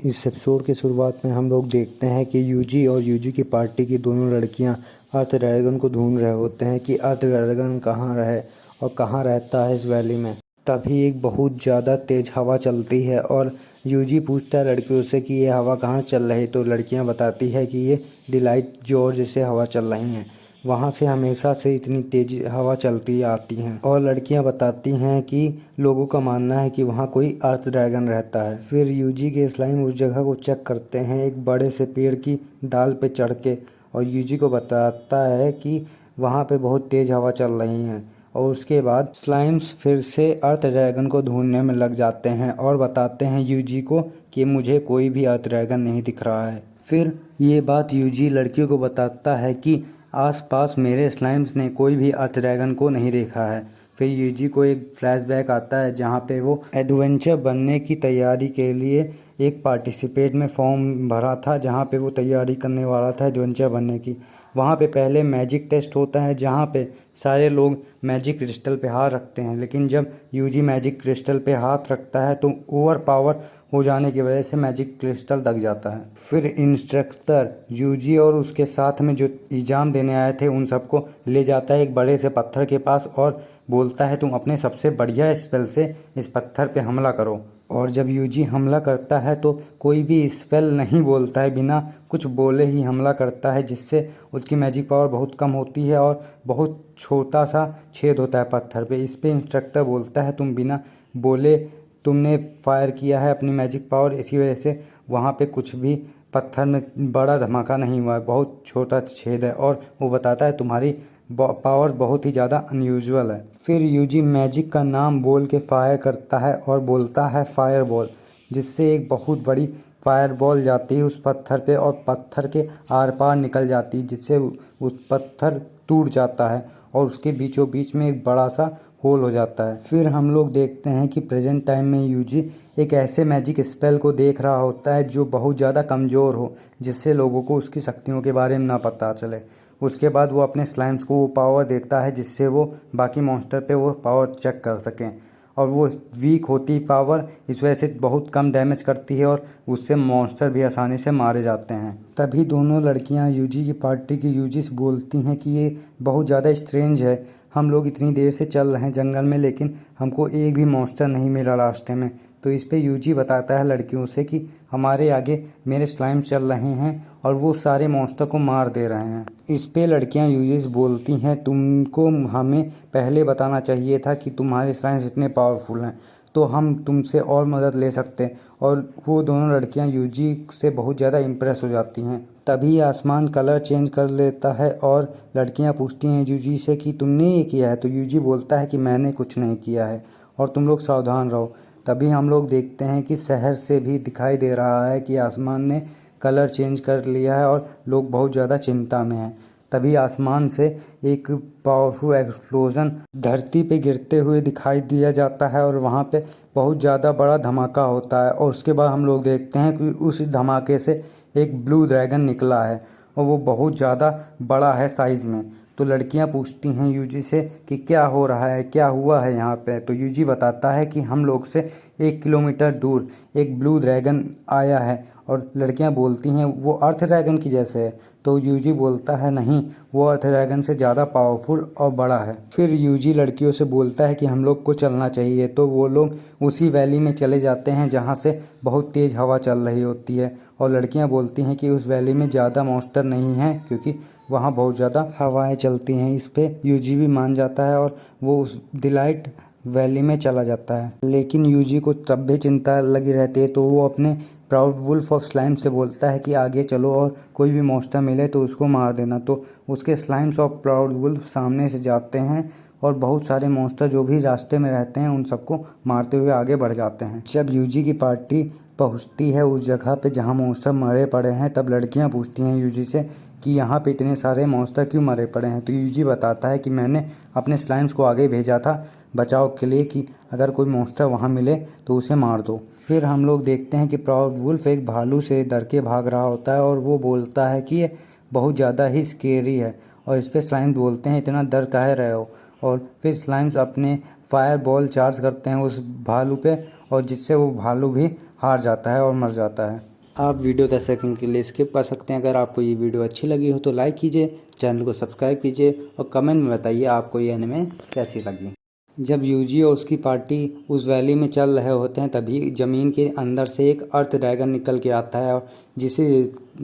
इस एपिसोड के शुरुआत में हम लोग देखते हैं कि यूजी और यूजी की पार्टी की दोनों लड़कियां अर्थ ड्रैगन को ढूंढ रहे होते हैं कि अर्थ ड्रैगन कहाँ रहे और कहाँ रहता है इस वैली में। तभी एक बहुत ज़्यादा तेज हवा चलती है और यूजी पूछता है लड़कियों से कि ये हवा कहाँ चल रही, तो लड़कियां बताती है कि ये डिलाइट जॉर्ज से हवा चल रही हैं। वहाँ से हमेशा से इतनी तेज हवा चलती आती हैं और लड़कियां बताती हैं कि लोगों का मानना है कि वहाँ कोई अर्थ ड्रैगन रहता है। फिर यूजी के स्लाइम उस जगह को चेक करते हैं एक बड़े से पेड़ की डाल पे चढ़ के, और यूजी को बताता है कि वहाँ पे बहुत तेज हवा चल रही है। और उसके बाद स्लाइम्स फिर से अर्थ ड्रैगन को ढूंढने में लग जाते हैं और बताते हैं यूजी को कि मुझे कोई भी अर्थ ड्रैगन नहीं दिख रहा है। फिर ये बात यूजी लड़कियों को बताता है कि आसपास मेरे स्लाइम्स ने कोई भी अर्थ ड्रैगन को नहीं देखा है। फिर यूजी को एक फ्लैशबैक आता है जहाँ पे वो एडवेंचर बनने की तैयारी के लिए एक पार्टिसिपेट में फॉर्म भरा था, जहाँ पे वो तैयारी करने वाला था एडवेंचर बनने की। वहाँ पे पहले मैजिक टेस्ट होता है जहाँ पे सारे लोग मैजिक क्रिस्टल पे हाथ रखते हैं, लेकिन जब यूजी मैजिक क्रिस्टल पे हाथ रखता है तो ओवर पावर हो जाने की वजह से मैजिक क्रिस्टल दग जाता है। फिर इंस्ट्रक्टर यूजी और उसके साथ में जो एग्जाम देने आए थे उन सबको ले जाता है एक बड़े से पत्थर के पास और बोलता है तुम अपने सबसे बढ़िया स्पेल से इस पत्थर पे हमला करो। और जब यूजी हमला करता है तो कोई भी स्पेल नहीं बोलता है, बिना कुछ बोले ही हमला करता है, जिससे उसकी मैजिक पावर बहुत कम होती है और बहुत छोटा सा छेद होता है पत्थर पे। इस पे इंस्ट्रक्टर बोलता है तुम बिना बोले तुमने फायर किया है अपनी मैजिक पावर, इसी वजह से वहाँ पे कुछ भी पत्थर में बड़ा धमाका नहीं हुआ है, बहुत छोटा छेद है। और वो बताता है तुम्हारी पावर बहुत ही ज़्यादा अनयूजुअल है। फिर यूजी मैजिक का नाम बोल के फायर करता है और बोलता है फायर बॉल, जिससे एक बहुत बड़ी फायर बॉल जाती है उस पत्थर पे और पत्थर के आर पार निकल जाती है, जिससे उस पत्थर टूट जाता है और उसके बीचों बीच में एक बड़ा सा होल हो जाता है। फिर हम लोग देखते हैं कि प्रेजेंट टाइम में यूजी एक ऐसे मैजिक स्पेल को देख रहा होता है जो बहुत ज़्यादा कमज़ोर हो, जिससे लोगों को उसकी शक्तियों के बारे में ना पता चले। उसके बाद वो अपने स्लाइम्स को वो पावर देता है जिससे वो बाकी मॉन्स्टर पे वो पावर चेक कर सकें, और वो वीक होती पावर इस वजह से बहुत कम डैमेज करती है और उससे मॉन्स्टर भी आसानी से मारे जाते हैं। तभी दोनों लड़कियां यूजी की पार्टी की यूजी से बोलती हैं कि ये बहुत ज़्यादा स्ट्रेंज है, हम लोग इतनी देर से चल रहे हैं जंगल में लेकिन हमको एक भी मॉन्स्टर नहीं मिला रास्ते में। तो इस पे यूजी बताता है लड़कियों से कि हमारे आगे मेरे स्लाइम चल रहे हैं और वो सारे मॉन्स्टर को मार दे रहे हैं। इस पे लड़कियां यूजी से बोलती हैं तुमको हमें पहले बताना चाहिए था कि तुम्हारे स्लाइम्स इतने पावरफुल हैं, तो हम तुमसे और मदद ले सकते हैं। और वो दोनों लड़कियां यूजी से बहुत ज़्यादा इम्प्रेस हो जाती हैं। तभी आसमान कलर चेंज कर लेता है और लड़कियां पूछती हैं यूजी से कि तुमने ये किया है, तो यूजी बोलता है कि मैंने कुछ नहीं किया है और तुम लोग सावधान रहो। तभी हम लोग देखते हैं कि शहर से भी दिखाई दे रहा है कि आसमान ने कलर चेंज कर लिया है और लोग बहुत ज़्यादा चिंता में हैं। तभी आसमान से एक पावरफुल एक्सप्लोजन धरती पे गिरते हुए दिखाई दिया जाता है और वहाँ पे बहुत ज़्यादा बड़ा धमाका होता है। और उसके बाद हम लोग देखते हैं कि उस धमाके से एक ब्लू ड्रैगन निकला है और वो बहुत ज़्यादा बड़ा है साइज़ में। तो लड़कियां पूछती हैं यूजी से कि क्या हो रहा है, क्या हुआ है यहाँ पे। तो यूजी बताता है कि हम लोग से 1 किलोमीटर दूर एक ब्लू ड्रैगन आया है, और लड़कियां बोलती हैं वो अर्थ ड्रैगन की जैसे है। तो यूजी बोलता है नहीं, वो अर्थ ड्रैगन से ज़्यादा पावरफुल और बड़ा है। फिर यूजी लड़कियों से बोलता है कि हम लोग को चलना चाहिए, तो वो लोग उसी वैली में चले जाते हैं जहाँ से बहुत तेज़ हवा चल रही होती है। और लड़कियां बोलती हैं कि उस वैली में ज़्यादा मॉन्स्टर नहीं हैं क्योंकि वहाँ बहुत ज़्यादा हवाएं चलती हैं। इस पे यूजी भी मान जाता है और वो उस डिलाइट वैली में चला जाता है। लेकिन यूजी को तब भी चिंता लगी रहती है, तो वो अपने प्राउड वुल्फ ऑफ स्लाइम से बोलता है कि आगे चलो और कोई भी मॉन्स्टर मिले तो उसको मार देना। तो उसके स्लाइम्स ऑफ प्राउड वुल्फ सामने से जाते हैं और बहुत सारे मॉन्स्टर जो भी रास्ते में रहते हैं उन सबको मारते हुए आगे बढ़ जाते हैं। जब यूजी की पार्टी पहुंचती है उस जगह पे जहां मॉन्स्टर मरे पड़े हैं, तब लड़कियां पूछती हैं यूजी से कि यहाँ पे इतने सारे मॉन्स्टर क्यों मरे पड़े हैं। तो यूजी बताता है कि मैंने अपने स्लाइम्स को आगे भेजा था बचाव के लिए कि अगर कोई मॉन्स्टर वहाँ मिले तो उसे मार दो। फिर हम लोग देखते हैं कि प्राउड वुल्फ एक भालू से डर के भाग रहा होता है और वो बोलता है कि ये बहुत ज़्यादा ही स्केरी है। और इस पर स्लाइम्स बोलते हैं इतना डर काहे रहे हो। और फिर स्लाइम्स अपने फायर बॉल चार्ज करते हैं उस भालू पे, और जिससे वो भालू भी हार जाता है और मर जाता है। आप वीडियो 10 सेकंड के लिए स्किप कर सकते हैं। अगर आपको ये वीडियो अच्छी लगी हो तो लाइक कीजिए, चैनल को सब्सक्राइब कीजिए और कमेंट में बताइए आपको ये एनिमे कैसी लगी। जब यूजी और उसकी पार्टी उस वैली में चल रहे होते हैं तभी ज़मीन के अंदर से एक अर्थ ड्रैगन निकल के आता है और जिसे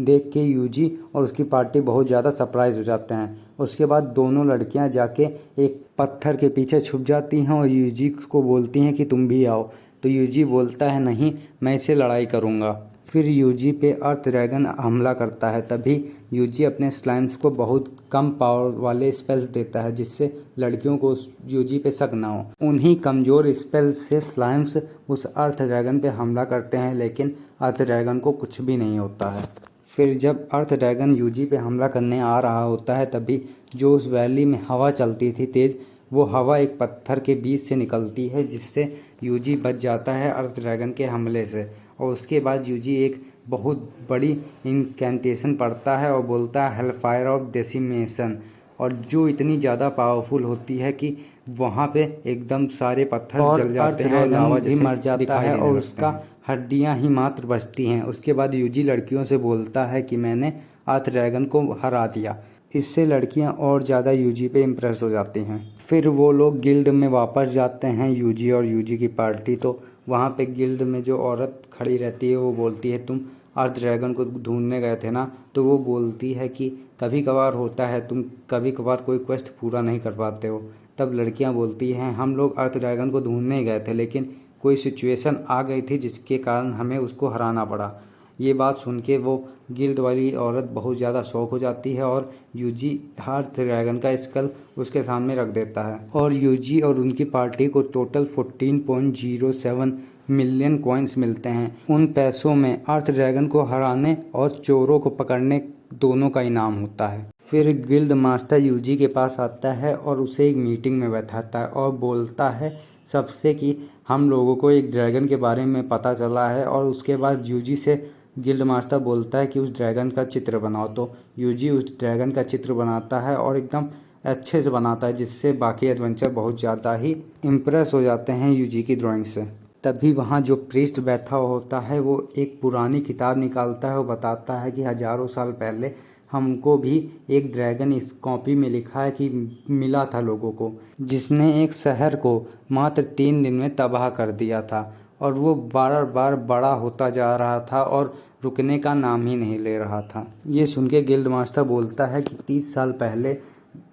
देख के यूजी और उसकी पार्टी बहुत ज़्यादा सरप्राइज हो जाते हैं। उसके बाद दोनों लड़कियां जाके एक पत्थर के पीछे छुप जाती हैं और यूजी को बोलती हैं कि तुम भी आओ। तो यूजी बोलता है नहीं, मैं इससे लड़ाई करूँगा। फिर यूजी पे अर्थ ड्रैगन हमला करता है। तभी यूजी अपने स्लाइम्स को बहुत कम पावर वाले स्पेल्स देता है जिससे लड़कियों को उस यूजी पे शक ना हो। उन्हीं कमज़ोर स्पेल्स से स्लाइम्स उस अर्थ ड्रैगन पे हमला करते हैं लेकिन अर्थ ड्रैगन को कुछ भी नहीं होता है। फिर जब अर्थ ड्रैगन यूजी पे हमला करने आ रहा होता है तभी जो उस वैली में हवा चलती थी तेज़, वो हवा एक पत्थर के बीच से निकलती है जिससे यूजी बच जाता है अर्थ ड्रैगन के हमले से। और उसके बाद यूजी एक बहुत बड़ी इनकैंटेशन पढ़ता है और बोलता है हेल फायर ऑफ डेसिमेशन, और जो इतनी ज़्यादा पावरफुल होती है कि वहाँ पे एकदम सारे पत्थर जल जाते हैं और लावा जैसे मर जाता है और उसका हड्डियाँ ही मात्र बचती हैं। उसके बाद यूजी लड़कियों से बोलता है कि मैंने अर्थ ड्रैगन को हरा दिया। इससे लड़कियां और ज़्यादा यूजी पे इम्प्रेस हो जाती हैं। फिर वो लोग गिल्ड में वापस जाते हैं यूजी और यूजी की पार्टी। तो वहाँ पे गिल्ड में जो औरत खड़ी रहती है वो बोलती है तुम अर्थ ड्रैगन को ढूंढने गए थे ना। तो वो बोलती है कि कभी कभार होता है, तुम कभी कभार कोई क्वेस्ट पूरा नहीं कर पाते हो। तब लड़कियां बोलती हैं हम लोग अर्थ ड्रैगन को ढूंढने ही गए थे लेकिन कोई सिचुएशन आ गई थी जिसके कारण हमें उसको हराना पड़ा। ये बात सुन के वो गिल्ड वाली औरत बहुत ज़्यादा शौक हो जाती है और यूजी अर्थ ड्रैगन का स्कल उसके सामने रख देता है और यूजी और उनकी पार्टी को टोटल 14.07 मिलियन कॉइन्स मिलते हैं। उन पैसों में अर्थ ड्रैगन को हराने और चोरों को पकड़ने दोनों का इनाम होता है। फिर गिल्ड मास्टर यूजी के पास आता है और उसे एक मीटिंग में बैठाता है और बोलता है सबसे कि हम लोगों को एक ड्रैगन के बारे में पता चला है। और उसके बाद यूजी से गिल्ड मास्टर बोलता है कि उस ड्रैगन का चित्र बनाओ। तो यूजी उस ड्रैगन का चित्र बनाता है और एकदम अच्छे से बनाता है जिससे बाकी एडवेंचर बहुत ज़्यादा ही इम्प्रेस हो जाते हैं यूजी की ड्राइंग से। तभी वहाँ जो प्रीस्ट बैठा होता है वो एक पुरानी किताब निकालता है और बताता है कि हज़ारों साल पहले हमको भी एक ड्रैगन इस कॉपी में लिखा है कि मिला था लोगों को, जिसने एक शहर को मात्र 3 दिन में तबाह कर दिया था और वो बार बार बड़ा होता जा रहा था और रुकने का नाम ही नहीं ले रहा था। ये सुन के गिल्ड मास्टर बोलता है कि 30 साल पहले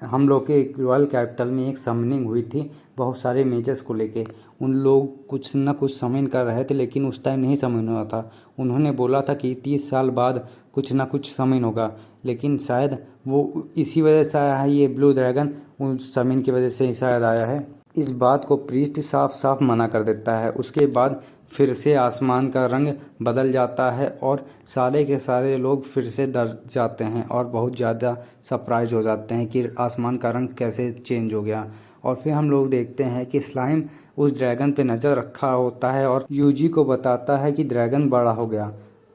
हम लोग के एक रॉयल कैपिटल में एक समनिंग हुई थी बहुत सारे मेजर्स को लेके। उन लोग कुछ न कुछ समन कर रहे थे लेकिन उस टाइम नहीं समन हुआ था। उन्होंने बोला था कि 30 साल बाद कुछ ना कुछ समन होगा, लेकिन शायद वो इसी वजह से आया है, ये ब्लू ड्रैगन उस समन की वजह से ही शायद आया है। इस बात को प्रीस्ट साफ साफ मना कर देता है। उसके बाद फिर से आसमान का रंग बदल जाता है और सारे के सारे लोग फिर से डर जाते हैं और बहुत ज़्यादा सरप्राइज हो जाते हैं कि आसमान का रंग कैसे चेंज हो गया। और फिर हम लोग देखते हैं कि स्लाइम उस ड्रैगन पे नज़र रखा होता है और यूजी को बताता है कि ड्रैगन बड़ा हो गया।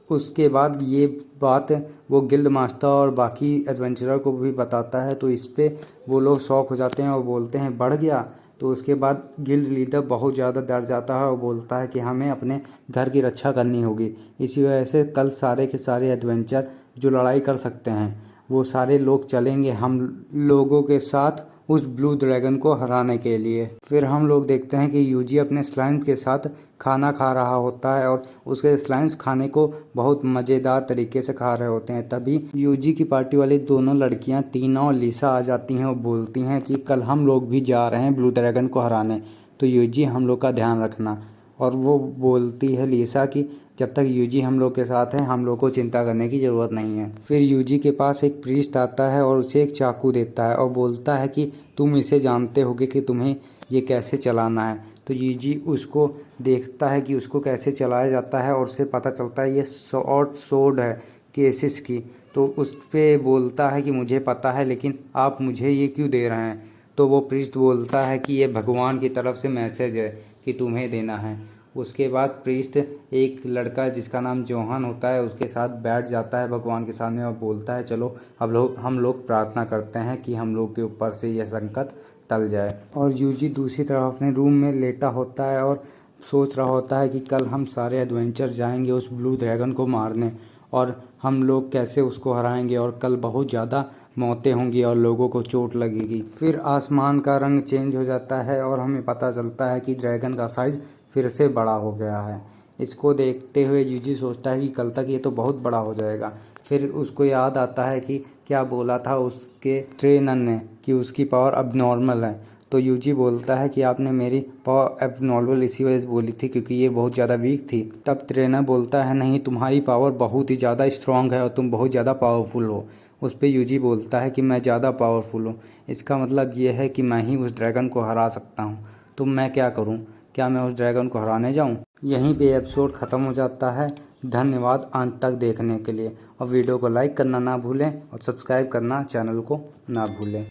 उसके बाद ये बात वो गिल्ड मास्टर और बाकी एडवेंचरर को भी बताता है तो इस पे वो लोग शौक हो जाते हैं और बोलते हैं बढ़ गया। तो उसके बाद गिल्ड लीडर बहुत ज़्यादा डर जाता है और बोलता है कि हमें अपने घर की रक्षा करनी होगी। इसी वजह से कल सारे के सारे एडवेंचर जो लड़ाई कर सकते हैं वो सारे लोग चलेंगे हम लोगों के साथ उस ब्लू ड्रैगन को हराने के लिए। फिर हम लोग देखते हैं कि यूजी अपने स्लाइम के साथ खाना खा रहा होता है और उसके स्लाइम्स खाने को बहुत मज़ेदार तरीके से खा रहे होते हैं। तभी यूजी की पार्टी वाली दोनों लड़कियां टीना और लिसा आ जाती हैं और बोलती हैं कि कल हम लोग भी जा रहे हैं ब्लू ड्रैगन को हराने, तो यूजी हम लोग का ध्यान रखना। और वो बोलती है लिसा कि जब तक यूजी हम लोग के साथ है हम लोग को चिंता करने की ज़रूरत नहीं है। फिर यूजी के पास एक प्रीस्ट आता है और उसे एक चाकू देता है और बोलता है कि तुम इसे जानते होगे कि तुम्हें ये कैसे चलाना है। तो यूजी उसको देखता है कि उसको कैसे चलाया जाता है और उससे पता चलता है ये शॉर्ट सोर्ड है केसिस की। तो उस पर बोलता है कि मुझे पता है लेकिन आप मुझे ये क्यों दे रहे हैं। तो वो प्रीस्ट बोलता है कि ये भगवान की तरफ से मैसेज है कि तुम्हें देना है। उसके बाद प्रीस्ट एक लड़का जिसका नाम जोहन होता है उसके साथ बैठ जाता है भगवान के सामने और बोलता है चलो अब हम लोग प्रार्थना करते हैं कि हम लोग के ऊपर से यह संकट टल जाए। और यूजी दूसरी तरफ अपने रूम में लेटा होता है और सोच रहा होता है कि कल हम सारे एडवेंचर जाएंगे उस ब्लू ड्रैगन को मारने और हम लोग कैसे उसको हराएंगे और कल बहुत ज़्यादा मौतें होंगी और लोगों को चोट लगेगी। फिर आसमान का रंग चेंज हो जाता है और हमें पता चलता है कि ड्रैगन का साइज़ फिर से बड़ा हो गया है। इसको देखते हुए यूजी सोचता है कि कल तक ये तो बहुत बड़ा हो जाएगा। फिर उसको याद आता है कि क्या बोला था उसके ट्रेनर ने कि उसकी पावर अब नॉर्मल है। तो यूजी बोलता है कि आपने मेरी पावर एबनॉर्मल इसी वजह से बोली थी क्योंकि ये बहुत ज़्यादा वीक थी। तब ट्रेनर बोलता है नहीं, तुम्हारी पावर बहुत ही ज़्यादा स्ट्रांग है और तुम बहुत ज़्यादा पावरफुल हो। उस पर यूजी बोलता है कि मैं ज़्यादा पावरफुल हूँ, इसका मतलब ये है कि मैं ही उस ड्रैगन को हरा सकता हूँ। तो मैं क्या करूँ, क्या मैं उस ड्रैगन को हराने जाऊँ? यहीं पे एपिसोड ख़त्म हो जाता है। धन्यवाद अंत तक देखने के लिए और वीडियो को लाइक करना ना भूलें और सब्सक्राइब करना चैनल को ना भूलें।